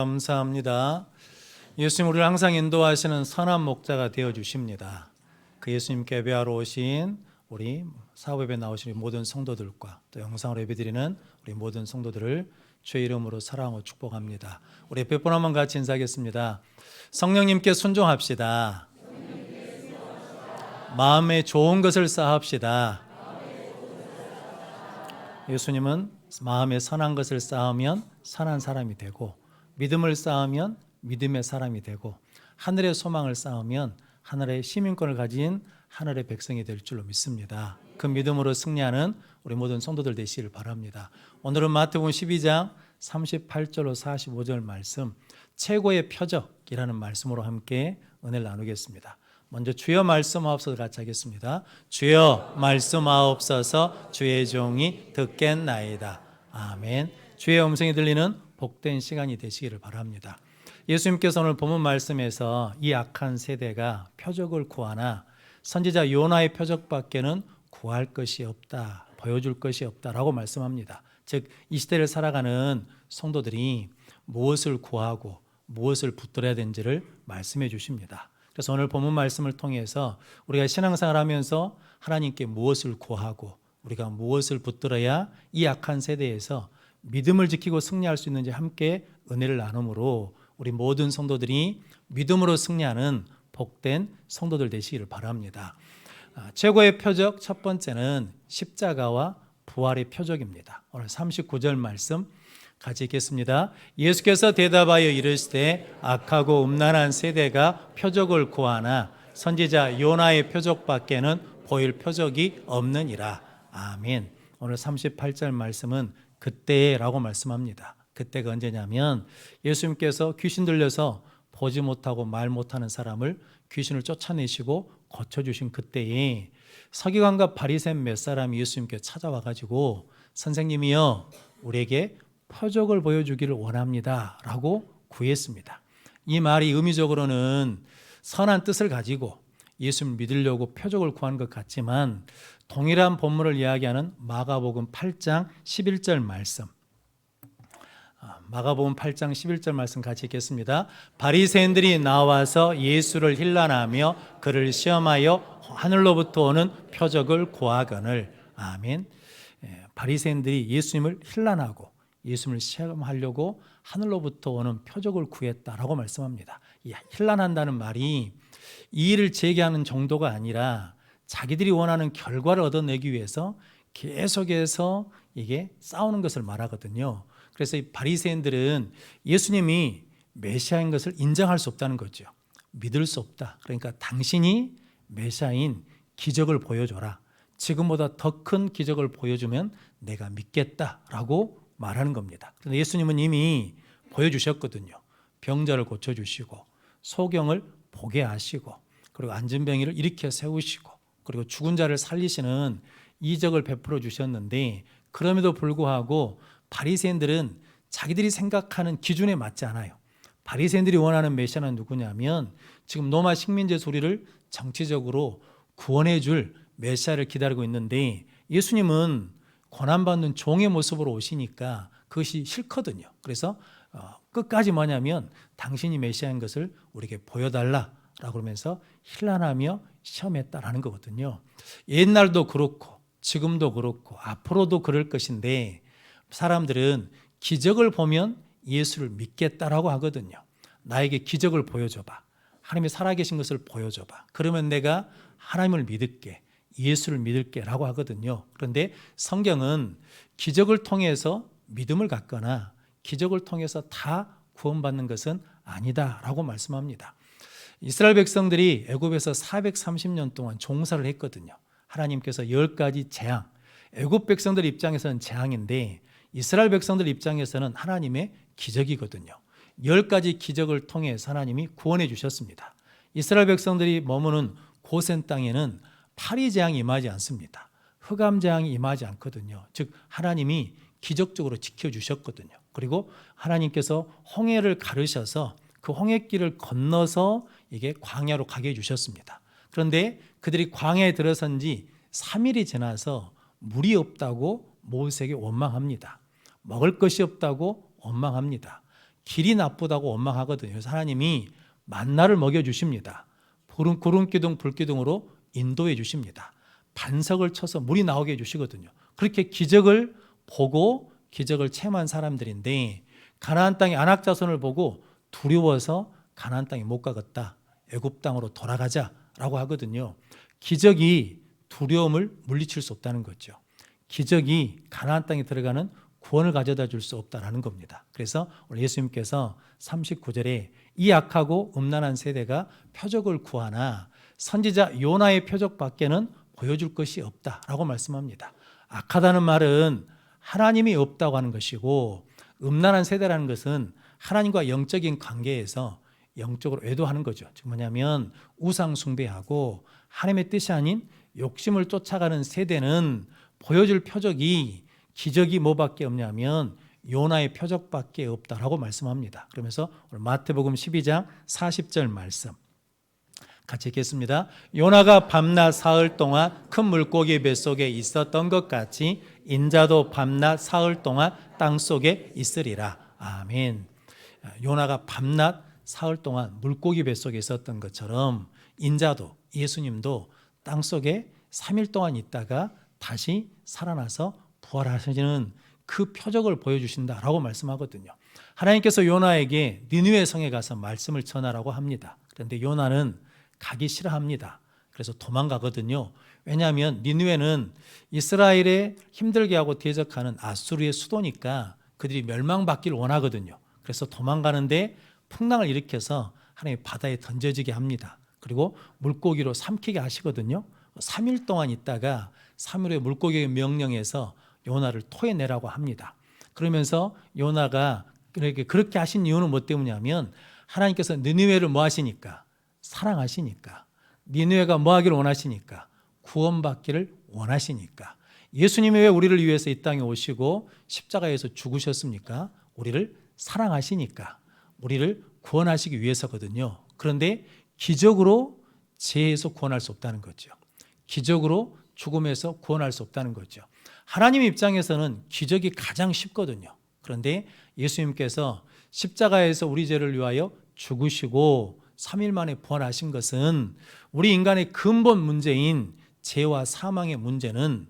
감사합니다. 예수님 우리를 항상 인도하시는 선한 목자가 되어 주십니다. 그 예수님께 예배하러 오신 우리 사업 예배 나오신 모든 성도들과 또 영상으로 예배드리는 우리 모든 성도들을 주의 이름으로 사랑하고 축복합니다. 우리 100번 한번 같이 인사하겠습니다. 성령님께 순종합시다. 마음에 좋은 것을 쌓읍시다. 예수님은 마음에 선한 것을 쌓으면 선한 사람이 되고, 믿음을 쌓으면 믿음의 사람이 되고, 하늘의 소망을 쌓으면 하늘의 시민권을 가진 하늘의 백성이 될 줄로 믿습니다. 그 믿음으로 승리하는 우리 모든 성도들 되시기를 바랍니다. 오늘은 마태복음 12장 38절로 45절 말씀, 최고의 표적이라는 말씀으로 함께 은혜를 나누겠습니다. 먼저 주여 말씀하옵소서 같이 하겠습니다. 주여 말씀하옵소서, 주의 종이 듣겠나이다. 아멘. 주의 음성이 들리는 복된 시간이 되시기를 바랍니다. 예수님께서 오늘 본문 말씀에서 이 악한 세대가 표적을 구하나 선지자 요나의 표적밖에는 구할 것이 없다, 보여줄 것이 없다라고 말씀합니다. 즉 이 시대를 살아가는 성도들이 무엇을 구하고 무엇을 붙들어야 되는지를 말씀해 주십니다. 그래서 오늘 본문 말씀을 통해서 우리가 신앙생활 하면서 하나님께 무엇을 구하고 우리가 무엇을 붙들어야 이 악한 세대에서 믿음을 지키고 승리할 수 있는지 함께 은혜를 나눔으로 우리 모든 성도들이 믿음으로 승리하는 복된 성도들 되시기를 바랍니다. 최고의 표적 첫 번째는 십자가와 부활의 표적입니다. 오늘 39절 말씀 같이 읽겠습니다. 예수께서 대답하여 이르시되 악하고 음란한 세대가 표적을 구하나 선지자 요나의 표적밖에는 보일 표적이 없느니라. 아멘. 오늘 38절 말씀은 그때라고 말씀합니다. 그때가 언제냐면 예수님께서 귀신 들려서 보지 못하고 말 못하는 사람을 귀신을 쫓아내시고 고쳐주신 그때에 서기관과 바리새인 몇 사람이 예수님께 찾아와가지고 선생님이여 우리에게 표적을 보여주기를 원합니다 라고 구했습니다. 이 말이 의미적으로는 선한 뜻을 가지고 예수님을 믿으려고 표적을 구한 것 같지만 동일한 본문을 이야기하는 마가복음 8장 11절 말씀, 마가복음 8장 11절 말씀 같이 읽겠습니다. 바리새인들이 나와서 예수를 힐난하며 그를 시험하여 하늘로부터 오는 표적을 구하거늘. 아멘. 바리새인들이 예수님을 힐난하고 예수님을 시험하려고 하늘로부터 오는 표적을 구했다라고 말씀합니다. 이 힐난한다는 말이 이의를 제기하는 정도가 아니라 자기들이 원하는 결과를 얻어내기 위해서 계속해서 이게 싸우는 것을 말하거든요. 그래서 이 바리새인들은 예수님이 메시아인 것을 인정할 수 없다는 거죠. 믿을 수 없다. 그러니까 당신이 메시아인 기적을 보여줘라. 지금보다 더 큰 기적을 보여주면 내가 믿겠다라고 말하는 겁니다. 그런데 예수님은 이미 보여주셨거든요. 병자를 고쳐주시고 소경을 보게 하시고 그리고 앉은 병이를 일으켜 세우시고 그리고 죽은 자를 살리시는 이적을 베풀어 주셨는데 그럼에도 불구하고 바리새인들은 자기들이 생각하는 기준에 맞지 않아요. 바리새인들이 원하는 메시아는 누구냐면 지금 로마 식민지 소리를 정치적으로 구원해 줄 메시아를 기다리고 있는데 예수님은 고난받는 종의 모습으로 오시니까 그것이 싫거든요. 그래서 끝까지 뭐냐면 당신이 메시아인 것을 우리에게 보여달라라고 그러면서 힐난하며 시험했다라는 거거든요. 옛날도 그렇고 지금도 그렇고 앞으로도 그럴 것인데 사람들은 기적을 보면 예수를 믿겠다라고 하거든요. 나에게 기적을 보여줘봐. 하나님이 살아계신 것을 보여줘봐. 그러면 내가 하나님을 믿을게. 예수를 믿을게 라고 하거든요. 그런데 성경은 기적을 통해서 믿음을 갖거나 기적을 통해서 다 구원받는 것은 아니다 라고 말씀합니다. 이스라엘 백성들이 애굽에서 430년 동안 종살을 했거든요. 하나님께서 10가지 재앙, 애굽 백성들 입장에서는 재앙인데 이스라엘 백성들 입장에서는 하나님의 기적이거든요. 10가지 기적을 통해서 하나님이 구원해 주셨습니다. 이스라엘 백성들이 머무는 고센 땅에는 파리 재앙이 임하지 않습니다. 흑암 재앙이 임하지 않거든요. 즉 하나님이 기적적으로 지켜주셨거든요. 그리고 하나님께서 홍해를 가르셔서 그 홍해길을 건너서 이게 광야로 가게 해주셨습니다. 그런데 그들이 광야에 들어선 지 3일이 지나서 물이 없다고 모세에게 원망합니다. 먹을 것이 없다고 원망합니다. 길이 나쁘다고 원망하거든요. 그래서 하나님이 만나를 먹여주십니다. 구름기둥 불기둥으로 인도해 주십니다. 반석을 쳐서 물이 나오게 해주시거든요. 그렇게 기적을 보고 기적을 체험한 사람들인데 가나안 땅의 안악 자손을 보고 두려워서 가나안 땅에 못 가겠다. 애굽 땅으로 돌아가자라고 하거든요. 기적이 두려움을 물리칠 수 없다는 거죠. 기적이 가나안 땅에 들어가는 구원을 가져다 줄 수 없다라는 겁니다. 그래서 오늘 예수님께서 39절에 이 악하고 음란한 세대가 표적을 구하나 선지자 요나의 표적밖에는 보여줄 것이 없다라고 말씀합니다. 악하다는 말은 하나님이 없다고 하는 것이고 음란한 세대라는 것은 하나님과 영적인 관계에서 영적으로 외도하는 거죠. 즉 뭐냐면 우상 숭배하고 하나님의 뜻이 아닌 욕심을 쫓아가는 세대는 보여줄 표적이 기적이 뭐밖에 없냐면 요나의 표적밖에 없다라고 말씀합니다. 그러면서 오늘 마태복음 12장 40절 말씀 같이 읽겠습니다. 요나가 밤낮 사흘 동안 큰 물고기 뱃속에 있었던 것 같이 인자도 밤낮 사흘 동안 땅속에 있으리라. 아멘. 요나가 밤낮 사흘 동안 물고기 뱃속에 있었던 것처럼 인자도 예수님도 땅속에 3일 동안 있다가 다시 살아나서 부활하시는 그 표적을 보여주신다라고 말씀하거든요. 하나님께서 요나에게 니느웨 성에 가서 말씀을 전하라고 합니다. 그런데 요나는 가기 싫어합니다. 그래서 도망가거든요. 왜냐하면 니느웨는 이스라엘에 힘들게 하고 대적하는 아수르의 수도니까 그들이 멸망받기를 원하거든요. 그래서 도망가는데 풍랑을 일으켜서 하나님이 바다에 던져지게 합니다. 그리고 물고기로 삼키게 하시거든요. 3일 동안 있다가 3일 후에 물고기의 명령에서 요나를 토해내라고 합니다. 그러면서 요나가 그렇게 하신 이유는 뭐 때문이냐면 하나님께서 니느웨를 뭐 하시니까? 사랑하시니까. 니느웨가 뭐 하기를 원하시니까? 구원받기를 원하시니까. 예수님이 왜 우리를 위해서 이 땅에 오시고 십자가에서 죽으셨습니까? 우리를 사랑하시니까. 우리를 구원하시기 위해서거든요. 그런데 기적으로 죄에서 구원할 수 없다는 거죠. 기적으로 죽음에서 구원할 수 없다는 거죠. 하나님 입장에서는 기적이 가장 쉽거든요. 그런데 예수님께서 십자가에서 우리 죄를 위하여 죽으시고 3일 만에 부활하신 것은 우리 인간의 근본 문제인 죄와 사망의 문제는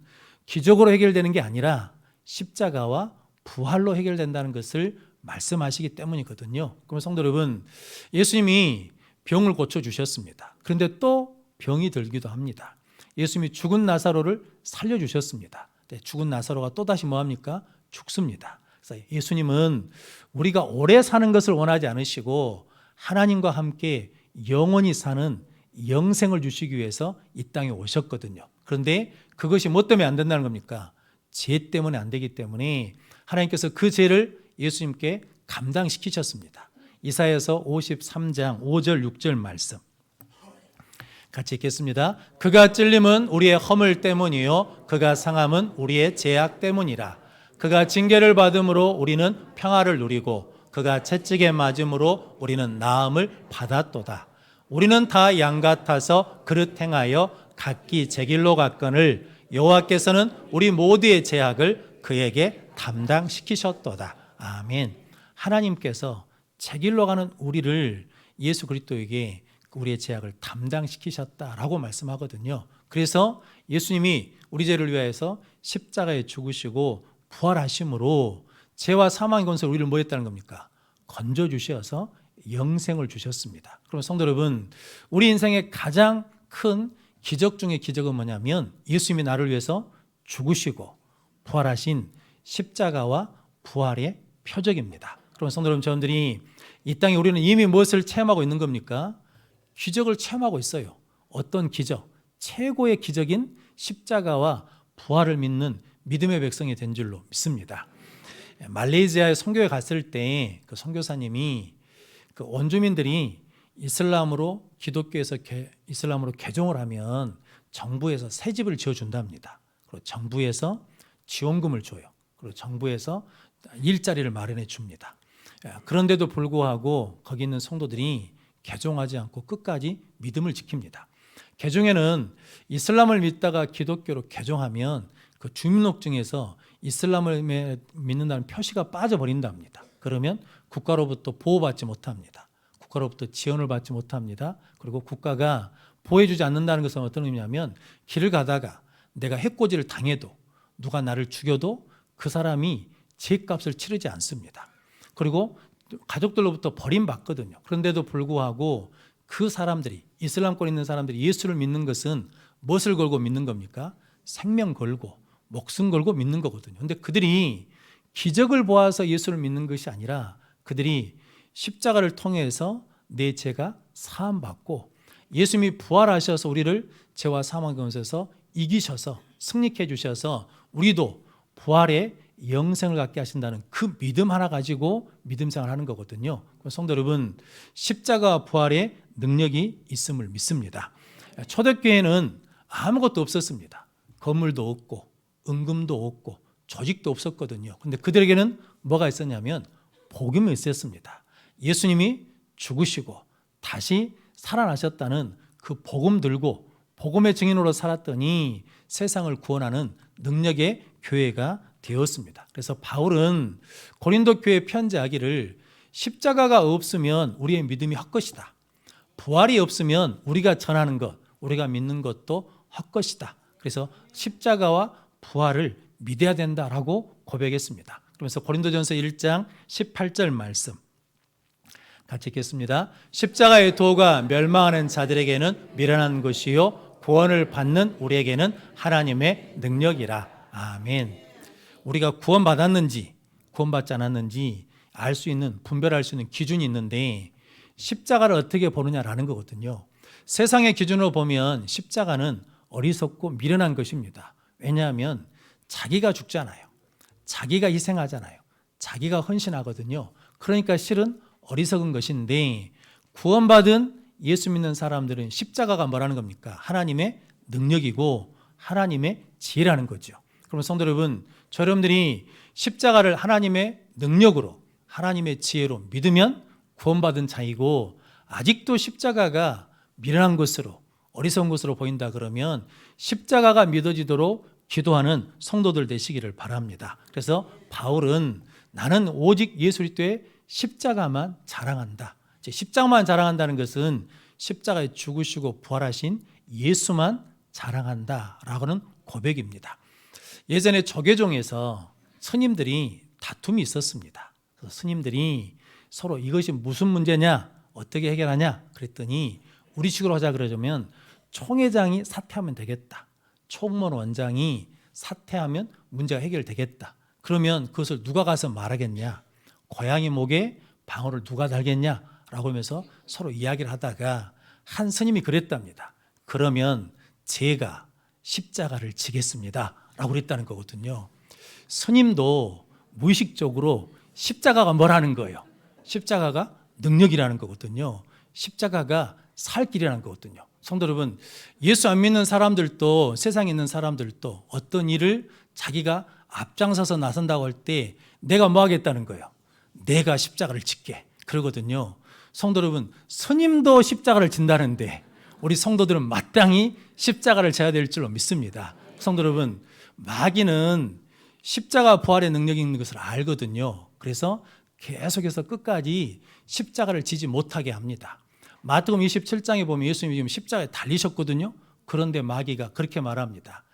기적으로 해결되는 게 아니라 십자가와 부활로 해결된다는 것을 말씀하시기 때문이거든요. 그럼 성도 여러분, 예수님이 병을 고쳐주셨습니다. 그런데 또 병이 들기도 합니다. 예수님이 죽은 나사로를 살려주셨습니다. 죽은 나사로가 또다시 뭐합니까? 죽습니다. 그래서 예수님은 우리가 오래 사는 것을 원하지 않으시고 하나님과 함께 영원히 사는 영생을 주시기 위해서 이 땅에 오셨거든요. 그런데 그것이 뭐 때문에 안 된다는 겁니까? 죄 때문에 안 되기 때문에 하나님께서 그 죄를 예수님께 감당시키셨습니다. 이사야서 53장 5절 6절 말씀 같이 읽겠습니다. 그가 찔림은 우리의 허물 때문이요 그가 상함은 우리의 죄악 때문이라. 그가 징계를 받음으로 우리는 평화를 누리고 그가 채찍에 맞음으로 우리는 나음을 받았도다. 우리는 다 양 같아서 그릇 행하여 각기 제 길로 갔거늘 여호와께서는 우리 모두의 죄악을 그에게 담당시키셨도다. 아멘. 하나님께서 제 길로 가는 우리를 예수 그리스도에게 우리의 죄악을 담당시키셨다라고 말씀하거든요. 그래서 예수님이 우리 죄를 위하여서 십자가에 죽으시고 부활하심으로 죄와 사망의 권세를 우리를 뭐 했다는 겁니까? 건져주셔서 영생을 주셨습니다. 그럼 성도 여러분, 우리 인생의 가장 큰 기적 중의 기적은 뭐냐면 예수님이 나를 위해서 죽으시고 부활하신 십자가와 부활의 표적입니다. 그럼 성도 여러분, 저분들이 이 땅에 우리는 이미 무엇을 체험하고 있는 겁니까? 기적을 체험하고 있어요. 어떤 기적? 최고의 기적인 십자가와 부활을 믿는 믿음의 백성이 된 줄로 믿습니다. 말레이시아에 선교에 갔을 때 그 선교사님이 그 원주민들이 이슬람으로 기독교에서 이슬람으로 개종을 하면 정부에서 새 집을 지어준답니다. 그리고 정부에서 지원금을 줘요. 그리고 정부에서 일자리를 마련해 줍니다. 그런데도 불구하고 거기 있는 성도들이 개종하지 않고 끝까지 믿음을 지킵니다. 개종에는 이슬람을 믿다가 기독교로 개종하면 그 주민등록증에서 이슬람을 믿는다는 표시가 빠져버린답니다. 그러면 국가로부터 보호받지 못합니다. 국가로부터 지원을 받지 못합니다. 그리고 국가가 보호해주지 않는다는 것은 어떤 의미냐면 길을 가다가 내가 해코지를 당해도 누가 나를 죽여도 그 사람이 죄값을 치르지 않습니다. 그리고 가족들로부터 버림받거든요. 그런데도 불구하고 그 사람들이, 이슬람권에 있는 사람들이 예수를 믿는 것은 무엇을 걸고 믿는 겁니까? 생명 걸고 목숨 걸고 믿는 거거든요. 그런데 그들이 기적을 보아서 예수를 믿는 것이 아니라 그들이 십자가를 통해서 내 죄가 사함받고 예수님이 부활하셔서 우리를 죄와 사망 가운데서 이기셔서 승리케 해주셔서 우리도 부활의 영생을 갖게 하신다는 그 믿음 하나 가지고 믿음 생활을 하는 거거든요. 성도 여러분, 십자가 부활의 능력이 있음을 믿습니다. 초대교회는 아무것도 없었습니다. 건물도 없고 은금도 없고 조직도 없었거든요. 근데 그들에게는 뭐가 있었냐면 복음이 있었습니다. 예수님이 죽으시고 다시 살아나셨다는 그 복음 들고 복음의 증인으로 살았더니 세상을 구원하는 능력의 교회가 되었습니다. 그래서 바울은 고린도 교회에 편지하기를 십자가가 없으면 우리의 믿음이 헛것이다. 부활이 없으면 우리가 전하는 것, 우리가 믿는 것도 헛것이다. 그래서 십자가와 부활을 믿어야 된다라고 고백했습니다. 그러면서 고린도전서 1장 18절 말씀 같이 읽겠습니다. 십자가의 도가 멸망하는 자들에게는 미련한 것이요 구원을 받는 우리에게는 하나님의 능력이라. 아멘. 우리가 구원받았는지 구원받지 않았는지 알 수 있는, 분별할 수 있는 기준이 있는데 십자가를 어떻게 보느냐라는 거거든요. 세상의 기준으로 보면 십자가는 어리석고 미련한 것입니다. 왜냐하면 자기가 죽잖아요. 자기가 희생하잖아요. 자기가 헌신하거든요. 그러니까 실은 어리석은 것인데 구원받은 예수 믿는 사람들은 십자가가 뭐라는 겁니까? 하나님의 능력이고 하나님의 지혜라는 거죠. 그러면 성도 여러분, 저 여러분들이 십자가를 하나님의 능력으로 하나님의 지혜로 믿으면 구원받은 자이고 아직도 십자가가 미련한 것으로 어리석은 것으로 보인다 그러면 십자가가 믿어지도록 기도하는 성도들 되시기를 바랍니다. 그래서 바울은 나는 오직 예수 그리스도의 십자가만 자랑한다. 십자가만 자랑한다는 것은 십자가에 죽으시고 부활하신 예수만 자랑한다라고는 고백입니다. 예전에 조계종에서 스님들이 다툼이 있었습니다. 그래서 스님들이 서로 이것이 무슨 문제냐, 어떻게 해결하냐 그랬더니 우리식으로 하자 그러자면 총회장이 사퇴하면 되겠다. 총무원 원장이 사퇴하면 문제가 해결되겠다. 그러면 그것을 누가 가서 말하겠냐? 고양이 목에 방울을 누가 달겠냐? 라고 하면서 서로 이야기를 하다가 한 스님이 그랬답니다. 그러면 제가 십자가를 지겠습니다. 라고 그랬다는 거거든요. 스님도 무의식적으로 십자가가 뭐라는 거예요? 십자가가 능력이라는 거거든요. 십자가가 살 길이라는 거거든요. 성도 여러분, 예수 안 믿는 사람들도 세상에 있는 사람들도 어떤 일을 자기가 앞장서서 나선다고 할 때 내가 뭐 하겠다는 거예요? 내가 십자가를 짓게 그러거든요. 성도 여러분, 스님도 십자가를 진다는데 우리 성도들은 마땅히 십자가를 져야 될 줄로 믿습니다. 성도 여러분, 마귀는 십자가 부활의 능력이 있는 것을 알거든요. 그래서 계속해서 끝까지 십자가를 지지 못하게 합니다. 마태복음 27장에 보면 예수님이 지금 십자가에 달리셨거든요. 그런데 마귀가 그렇게 말합니다.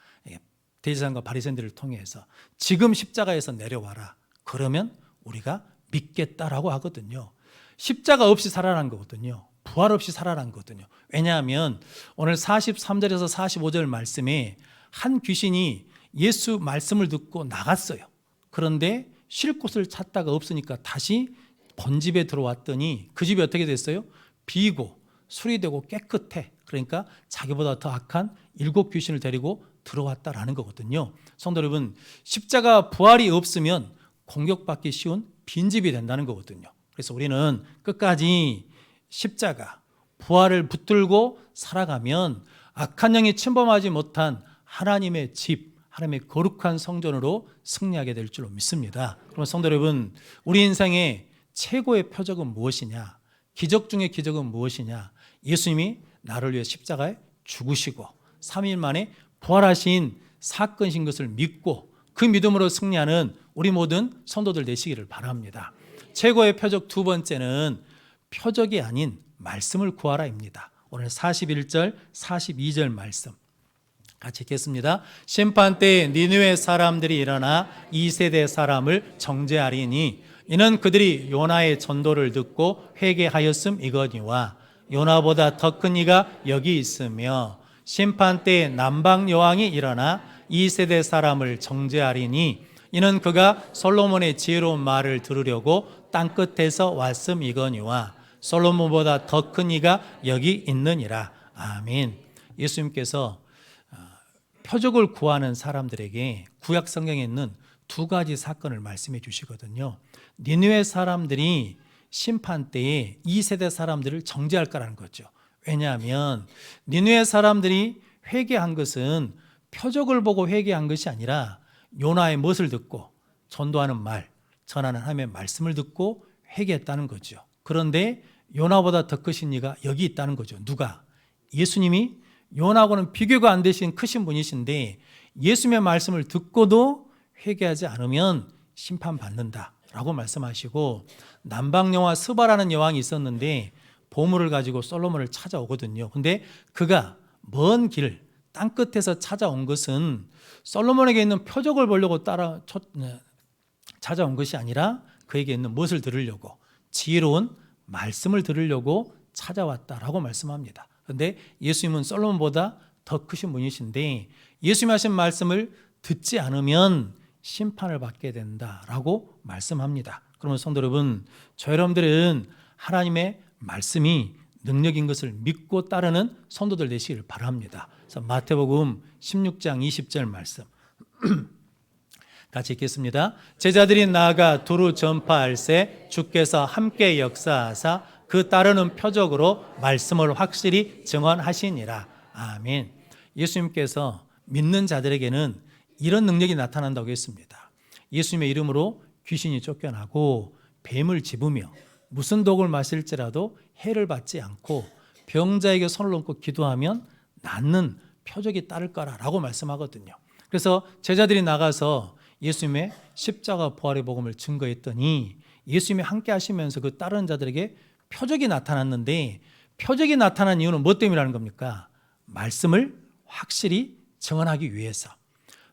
대제사장과 바리새인들을 통해서 지금 십자가에서 내려와라. 그러면 우리가 믿겠다라고 하거든요. 십자가 없이 살아난 거거든요. 부활 없이 살아난 거거든요. 왜냐하면 오늘 43절에서 45절 말씀에 한 귀신이 예수 말씀을 듣고 나갔어요. 그런데 쉴 곳을 찾다가 없으니까 다시 본집에 들어왔더니 그 집이 어떻게 됐어요? 비고 수리되고 깨끗해. 그러니까 자기보다 더 악한 7 귀신을 데리고 들어왔다라는 거거든요. 성도 여러분, 십자가 부활이 없으면 공격받기 쉬운 빈집이 된다는 거거든요. 그래서 우리는 끝까지 십자가 부활을 붙들고 살아가면 악한 영이 침범하지 못한 하나님의 집, 하나님의 거룩한 성전으로 승리하게 될 줄로 믿습니다. 그러면 성도 여러분, 우리 인생의 최고의 표적은 무엇이냐? 기적 중의 기적은 무엇이냐? 예수님이 나를 위해 십자가에 죽으시고 3일 만에 부활하신 사건이신 것을 믿고 그 믿음으로 승리하는 우리 모든 성도들 되시기를 바랍니다. 최고의 표적 두 번째는 표적이 아닌 말씀을 구하라입니다. 오늘 41절, 42절 말씀 같이 읽겠습니다. 심판 때에 니느웨 사람들이 일어나 이 세대 사람을 정죄하리니 이는 그들이 요나의 전도를 듣고 회개하였음이거니와 요나보다 더 큰 이가 여기 있으며 심판 때에 남방 여왕이 일어나 이 세대 사람을 정죄하리니 이는 그가 솔로몬의 지혜로운 말을 들으려고 땅끝에서 왔음이거니와 솔로몬보다 더 큰 이가 여기 있느니라. 아멘. 예수님께서 표적을 구하는 사람들에게 구약 성경에 있는 두 가지 사건을 말씀해 주시거든요. 니느웨 사람들이 심판 때에 이 세대 사람들을 정죄할 거라는 거죠. 왜냐하면 니느웨 사람들이 회개한 것은 표적을 보고 회개한 것이 아니라 요나의 못을 듣고 전도하는 말, 전하는 하나님의 말씀을 듣고 회개했다는 거죠. 그런데 요나보다 더 크신 이가 여기 있다는 거죠. 누가? 예수님이 요나하고는 비교가 안 되신 크신 분이신데 예수님의 말씀을 듣고도 회개하지 않으면 심판받는다라고 말씀하시고, 남방여왕 스바라는 여왕이 있었는데 보물을 가지고 솔로몬을 찾아오거든요. 근데 그가 먼 길 땅끝에서 찾아온 것은 솔로몬에게 있는 표적을 보려고 찾아온 것이 아니라 그에게 있는 무엇을 들으려고, 지혜로운 말씀을 들으려고 찾아왔다라고 말씀합니다. 그런데 예수님은 솔로몬보다 더 크신 분이신데 예수님이 하신 말씀을 듣지 않으면 심판을 받게 된다라고 말씀합니다. 그러면 성도 여러분, 저 여러분들은 하나님의 말씀이 능력인 것을 믿고 따르는 성도들 되시길 바랍니다. 그래서 마태복음 16장 20절 말씀 같이 읽겠습니다. 제자들이 나아가 두루 전파할새 주께서 함께 역사하사 그 따르는 표적으로 말씀을 확실히 증언하시니라. 아멘. 예수님께서 믿는 자들에게는 이런 능력이 나타난다고 했습니다. 예수님의 이름으로 귀신이 쫓겨나고 뱀을 집으며 무슨 독을 마실지라도 해를 받지 않고 병자에게 손을 얹고 기도하면 낫는 표적이 따를 거라고 말씀하거든요. 그래서 제자들이 나가서 예수님의 십자가 부활의 복음을 증거했더니 예수님이 함께 하시면서 그 따르는 자들에게 표적이 나타났는데, 표적이 나타난 이유는 무엇 때문이라는 겁니까? 말씀을 확실히 증언하기 위해서.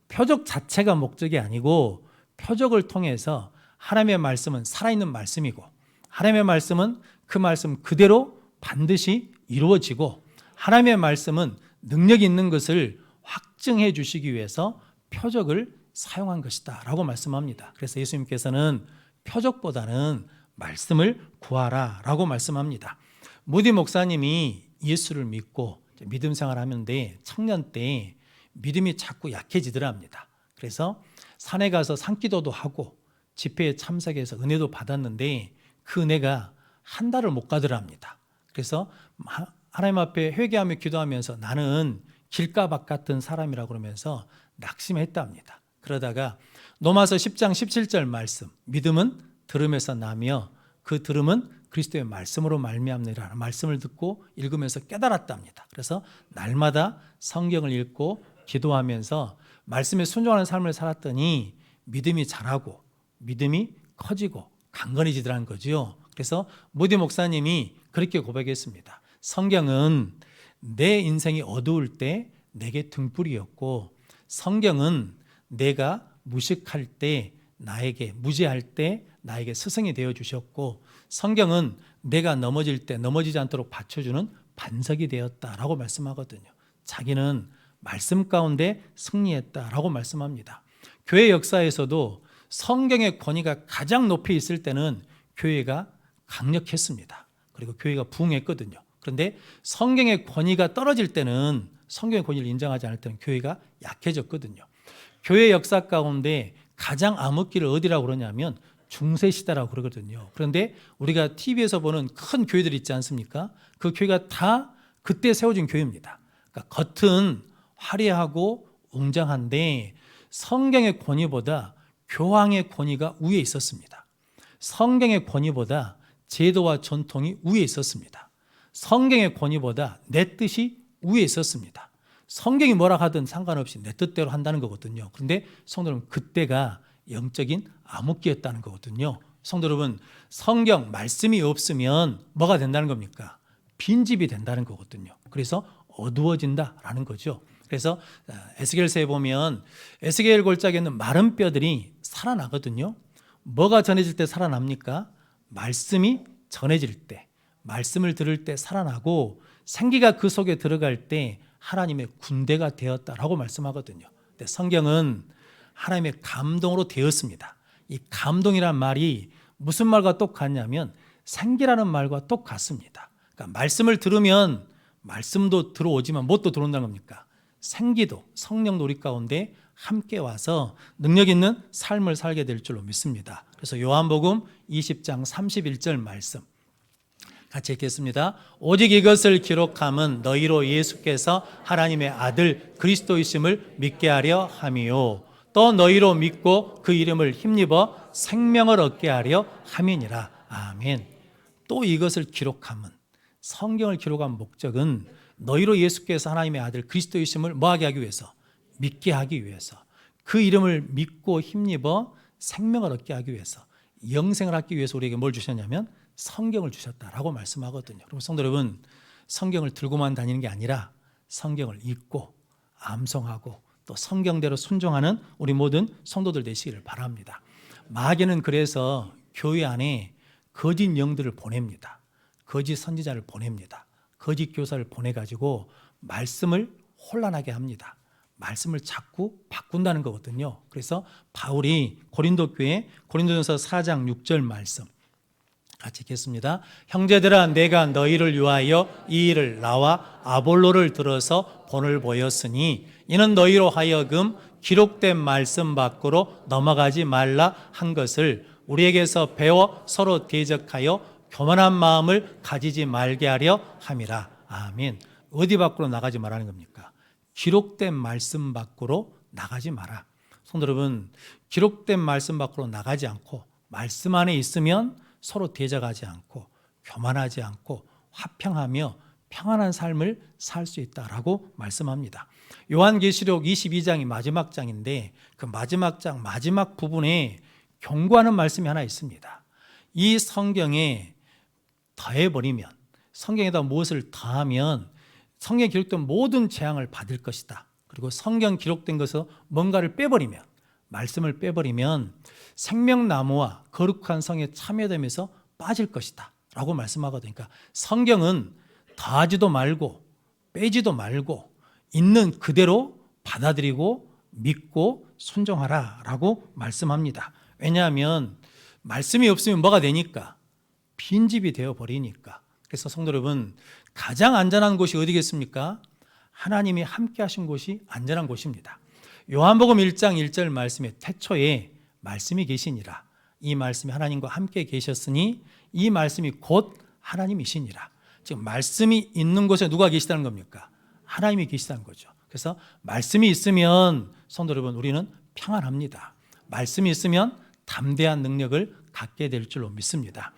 표적 자체가 목적이 아니고 표적을 통해서 하나님의 말씀은 살아있는 말씀이고 하나님의 말씀은 그 말씀 그대로 반드시 이루어지고 하나님의 말씀은 능력이 있는 것을 확증해 주시기 위해서 표적을 사용한 것이다 라고 말씀합니다. 그래서 예수님께서는 표적보다는 말씀을 구하라 라고 말씀합니다. 무디 목사님이 예수를 믿고 믿음 생활하는데 청년 때 믿음이 자꾸 약해지더랍니다. 그래서 산에 가서 산기도도 하고 집회에 참석해서 은혜도 받았는데 그 은혜가 한 달을 못 가더랍니다. 그래서 하나님 앞에 회개하며 기도하면서 나는 길가박 같은 사람이라고 그러면서 낙심했답니다. 그러다가 로마서 10장 17절 말씀, 믿음은 들음에서 나며 그 들음은 그리스도의 말씀으로 말미암느라 말씀을 듣고 읽으면서 깨달았답니다. 그래서 날마다 성경을 읽고 기도하면서 말씀에 순종하는 삶을 살았더니 믿음이 자라고 믿음이 커지고 강건해지더라는 거죠. 그래서 무디 목사님이 그렇게 고백했습니다. 성경은 내 인생이 어두울 때 내게 등불이었고 성경은 내가 무식할 때 나에게 무지할 때 나에게 스승이 되어 주셨고 성경은 내가 넘어질 때 넘어지지 않도록 받쳐주는 반석이 되었다라고 말씀하거든요. 자기는 말씀 가운데 승리했다라고 말씀합니다. 교회 역사에서도 성경의 권위가 가장 높이 있을 때는 교회가 강력했습니다. 그리고 교회가 부흥했거든요. 그런데 성경의 권위가 떨어질 때는, 성경의 권위를 인정하지 않을 때는 교회가 약해졌거든요. 교회 역사 가운데 가장 암흑기를 어디라고 그러냐면 중세시대라고 그러거든요. 그런데 우리가 TV에서 보는 큰 교회들 있지 않습니까? 그 교회가 다 그때 세워진 교회입니다. 그러니까 겉은 화려하고 웅장한데 성경의 권위보다 교황의 권위가 위에 있었습니다. 성경의 권위보다 제도와 전통이 위에 있었습니다. 성경의 권위보다 내 뜻이 위에 있었습니다. 성경이 뭐라 하든 상관없이 내 뜻대로 한다는 거거든요. 그런데 성도는 그때가 영적인 암흑기였다는 거거든요. 성도 여러분, 성경 말씀이 없으면 뭐가 된다는 겁니까? 빈집이 된다는 거거든요. 그래서 어두워진다라는 거죠. 그래서 에스겔서에 보면 에스겔 골짜기에 있는 마른 뼈들이 살아나거든요. 뭐가 전해질 때 살아납니까? 말씀이 전해질 때, 말씀을 들을 때 살아나고 생기가 그 속에 들어갈 때 하나님의 군대가 되었다라고 말씀하거든요. 근데 성경은 하나님의 감동으로 되었습니다. 이 감동이란 말이 무슨 말과 똑같냐면 생기라는 말과 똑같습니다. 그러니까 말씀을 들으면 말씀도 들어오지만 무엇도 들어온다는 겁니까? 생기도, 성령도 우리 가운데 함께 와서 능력 있는 삶을 살게 될 줄로 믿습니다. 그래서 요한복음 20장 31절 말씀 같이 읽겠습니다. 오직 이것을 기록함은 너희로 예수께서 하나님의 아들 그리스도이심을 믿게 하려 함이요 또 너희로 믿고 그 이름을 힘입어 생명을 얻게 하려 함이니라. 아멘. 또 이것을 기록함은, 성경을 기록한 목적은 너희로 예수께서 하나님의 아들 그리스도이심을 뭐하게 하기 위해서? 믿게 하기 위해서. 그 이름을 믿고 힘입어 생명을 얻게 하기 위해서, 영생을 얻기 위해서 우리에게 뭘 주셨냐면 성경을 주셨다라고 말씀하거든요. 그럼 성도 여러분, 성경을 들고만 다니는 게 아니라 성경을 읽고 암송하고 또 성경대로 순종하는 우리 모든 성도들 되시기를 바랍니다. 마귀는 그래서 교회 안에 거짓 영들을 보냅니다. 거짓 선지자를 보냅니다. 거짓 교사를 보내가지고 말씀을 혼란하게 합니다. 말씀을 자꾸 바꾼다는 거거든요. 그래서 바울이 고린도 교회 고린도전서 4장 6절 말씀 같이 읽겠습니다. 형제들아 내가 너희를 위하여 이 일을 나와 아볼로를 들어서 본을 보였으니 이는 너희로 하여금 기록된 말씀 밖으로 넘어가지 말라 한 것을 우리에게서 배워 서로 대적하여 교만한 마음을 가지지 말게 하려 함이라. 아멘. 어디 밖으로 나가지 말라는 겁니까? 기록된 말씀 밖으로 나가지 마라. 성도 여러분, 기록된 말씀 밖으로 나가지 않고 말씀 안에 있으면 서로 대적하지 않고 교만하지 않고 화평하며 평안한 삶을 살 수 있다라고 말씀합니다. 요한계시록 22장이 마지막 장인데 그 마지막 장 마지막 부분에 경고하는 말씀이 하나 있습니다. 이 성경에 더해버리면, 성경에다 무엇을 더하면 성경에 기록된 모든 재앙을 받을 것이다. 그리고 성경 기록된 것에서 뭔가를 빼버리면, 말씀을 빼버리면 생명나무와 거룩한 성에 참여되면서 빠질 것이다 라고 말씀하거든요. 그러니까 성경은 더하지도 말고 빼지도 말고 있는 그대로 받아들이고 믿고 순종하라 라고 말씀합니다. 왜냐하면 말씀이 없으면 뭐가 되니까? 빈집이 되어버리니까. 그래서 성도 여러분, 가장 안전한 곳이 어디겠습니까? 하나님이 함께 하신 곳이 안전한 곳입니다. 요한복음 1장 1절 말씀에 태초에 말씀이 계시니라. 이 말씀이 하나님과 함께 계셨으니 이 말씀이 곧 하나님이시니라. 지금 말씀이 있는 곳에 누가 계시다는 겁니까? 하나님이 계시다는 거죠. 그래서 말씀이 있으면 성도 여러분, 우리는 평안합니다. 말씀이 있으면 담대한 능력을 갖게 될 줄로 믿습니다.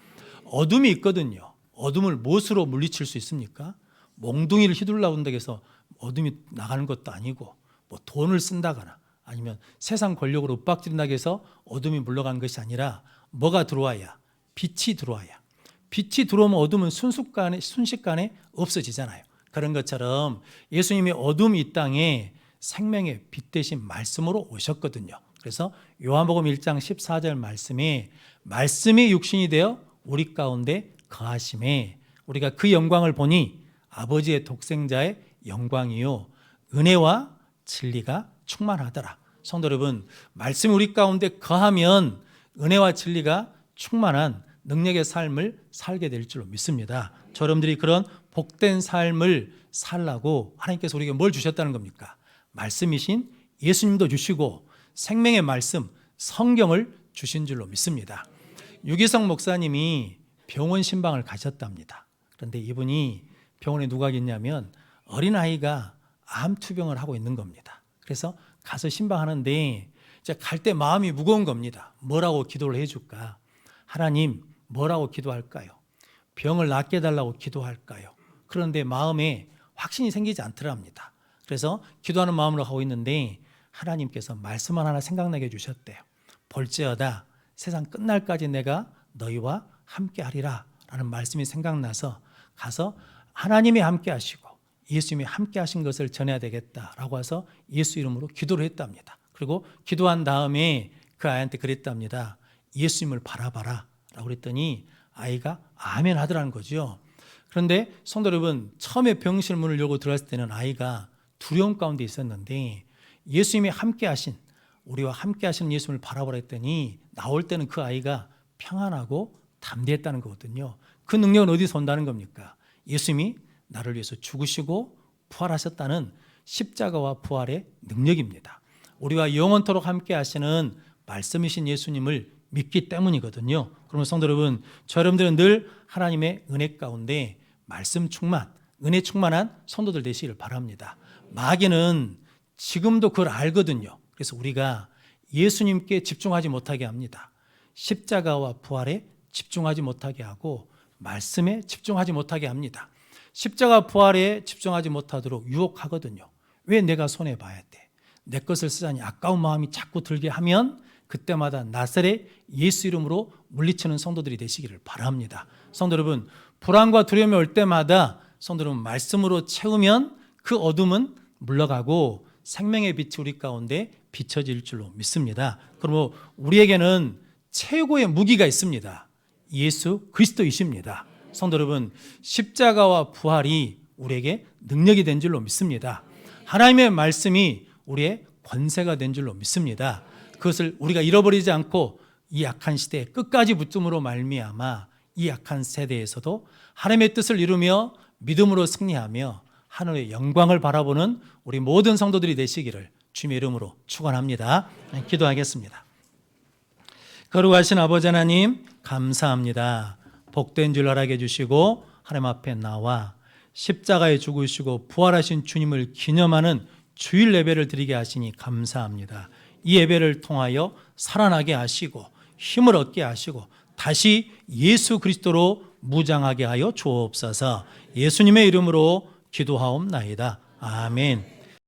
어둠이 있거든요. 어둠을 무엇으로 물리칠 수 있습니까? 몽둥이를 휘둘러 온다고 해서 어둠이 나가는 것도 아니고, 뭐 돈을 쓴다거나 아니면 세상 권력으로 윽박지른다고 해서 어둠이 물러가는 것이 아니라 뭐가 들어와야? 빛이 들어와야. 빛이 들어오면 어둠은 순식간에 없어지잖아요. 그런 것처럼 예수님이 어둠 이 땅에 생명의 빛 대신 말씀으로 오셨거든요. 그래서 요한복음 1장 14절 말씀에 말씀이 육신이 되어 우리 가운데 거하심에 우리가 그 영광을 보니 아버지의 독생자의 영광이요 은혜와 진리가 충만하더라. 성도 여러분, 말씀이 우리 가운데 거하면 은혜와 진리가 충만한 능력의 삶을 살게 될 줄로 믿습니다. 여러분들이 그런 복된 삶을 살라고 하나님께서 우리에게 뭘 주셨다는 겁니까? 말씀이신 예수님도 주시고 생명의 말씀 성경을 주신 줄로 믿습니다. 유기성 목사님이 병원 신방을 가셨답니다. 그런데 이분이 병원에 누가 있냐면 어린아이가 암투병을 하고 있는 겁니다. 그래서 가서 신방하는데 이제 갈 때 마음이 무거운 겁니다. 뭐라고 기도를 해줄까? 하나님, 뭐라고 기도할까요? 병을 낫게 해달라고 기도할까요? 그런데 마음에 확신이 생기지 않더랍니다. 그래서 기도하는 마음으로 하고 있는데 하나님께서 말씀만 하나 생각나게 해주셨대요. 볼지어다 세상 끝날까지 내가 너희와 함께 하리라 라는 말씀이 생각나서 가서 하나님이 함께 하시고 예수님이 함께 하신 것을 전해야 되겠다라고 해서 예수 이름으로 기도를 했답니다. 그리고 기도한 다음에 그 아이한테 그랬답니다. 예수님을 바라봐라 라고 그랬더니 아이가 아멘 하더라는 거죠. 그런데 성도 여러분, 처음에 병실 문을 열고 들어갔을 때는 아이가 두려움 가운데 있었는데 예수님이 함께 하신, 우리와 함께 하시는 예수님을 바라보라 했더니 나올 때는 그 아이가 평안하고 담대했다는 거거든요. 그 능력은 어디서 온다는 겁니까? 예수님이 나를 위해서 죽으시고 부활하셨다는 십자가와 부활의 능력입니다. 우리와 영원토록 함께 하시는 말씀이신 예수님을 믿기 때문이거든요. 그러면 성도 여러분, 저 여러분들은 늘 하나님의 은혜 가운데 말씀 충만, 은혜 충만한 성도들 되시기를 바랍니다. 마귀는 지금도 그걸 알거든요. 그래서 우리가 예수님께 집중하지 못하게 합니다. 십자가와 부활에 집중하지 못하게 하고 말씀에 집중하지 못하게 합니다. 십자가 부활에 집중하지 못하도록 유혹하거든요. 왜 내가 손해봐야 돼? 내 것을 쓰자니 아까운 마음이 자꾸 들게 하면 그때마다 나사렛 예수 이름으로 물리치는 성도들이 되시기를 바랍니다. 성도 여러분, 불안과 두려움이 올 때마다 성도 여러분 말씀으로 채우면 그 어둠은 물러가고 생명의 빛이 우리 가운데 비춰질 줄로 믿습니다. 그러므로 우리에게는 최고의 무기가 있습니다. 예수 그리스도이십니다. 성도 여러분, 십자가와 부활이 우리에게 능력이 된 줄로 믿습니다. 하나님의 말씀이 우리의 권세가 된 줄로 믿습니다. 그것을 우리가 잃어버리지 않고 이 약한 시대에 끝까지 붙음으로 말미암아 이 약한 세대에서도 하나님의 뜻을 이루며 믿음으로 승리하며 하늘의 영광을 바라보는 우리 모든 성도들이 되시기를 주님의 이름으로 축원합니다. 기도하겠습니다. 거룩하신 아버지 하나님 감사합니다. 복된 줄 알게 해주시고 하나님 앞에 나와 십자가에 죽으시고 부활하신 주님을 기념하는 주일 예배를 드리게 하시니 감사합니다. 이 예배를 통하여 살아나게 하시고 힘을 얻게 하시고 다시 예수 그리스도로 무장하게 하여 주옵소서. 예수님의 이름으로 기도하옵나이다. 아멘.